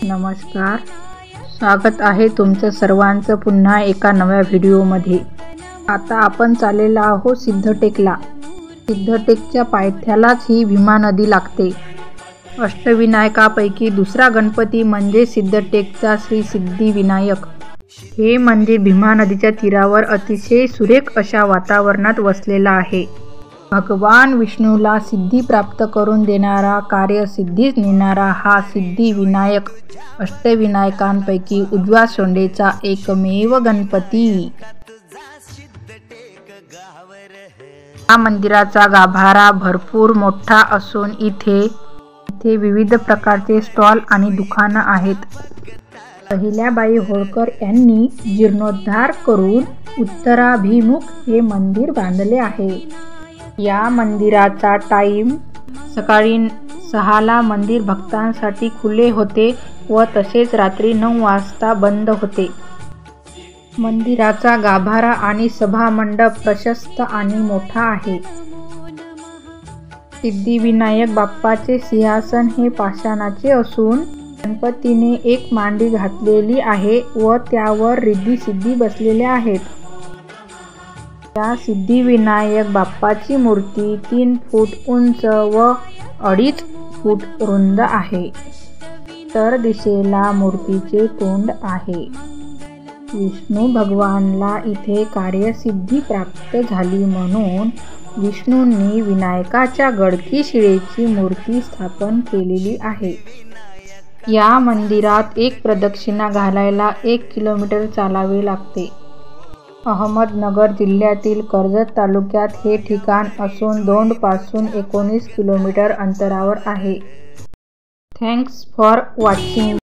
नमस्कार, स्वागत आहे तुमचं सर्वांचं पुन्हा एका नव्या व्हिडिओमध्ये। आता आपण चाललेलो आहोत सिद्धटेकला। सिद्धटेकच्या पायथ्यालाच ही भीमा नदी लागते। अष्टविनायकापैकी दुसरा गणपती म्हणजे सिद्धटेकचा श्री सिद्धिविनायक। हे मंदिर भीमा नदीच्या तीरावर अतिशय सुरेख अशा वातावरणात वसलेला आहे। भगवान विष्णूला सिद्धी प्राप्त करून देणारा, कार्यसिद्धीस नेणारा हा सिद्धिविनायक अष्टविनायकांपैकी उजव्या सोंडेचा एकमेव गणपती। या मंदिराचा गाभारा भरपूर मोठा असून इथे विविध प्रकारचे स्टॉल आणि दुकानं आहेत। अहिल्याबाई होळकर यांनी जीर्णोद्धार करून उत्तराभिमुख हे मंदिर बांधले आहे। या मंदिराचा टाइम सकाळी 6ला मंदिर भक्तांसाठी खुले होते व तसेच रात्री 9 वाजता बंद होते। मंदिराचा गाभारा आणि सभामंडप प्रशस्त आणि मोठा आहे। सिद्धिविनायक बाप्पाचे सिंहासन हे पाषाणाचे असून गणपतीने एक मांडी घातलेली आहे व त्यावर रिद्धी सिद्धी बसलेल्या आहेत। या सिद्धिविनायक बाप्पाची मूर्ती 3 फूट उंच व 2.5 फूट रुंद आहे। उत्तर दिशेला मूर्तीचे तोंड आहे। विष्णू भगवानला इथे कार्यसिद्धी प्राप्त झाली म्हणून विष्णूंनी विनायकाच्या गडकी शिळेची मूर्ती स्थापन केलेली आहे। या मंदिरात एक प्रदक्षिणा घालायला 1 किलोमीटर चालावे लागते। अहमदनगर जिल्ह्यातील कर्जत तालुक्यात हे ठिकाण असून दौंडपासून 19 किलोमीटर अंतरावर आहे। Thanks for watching.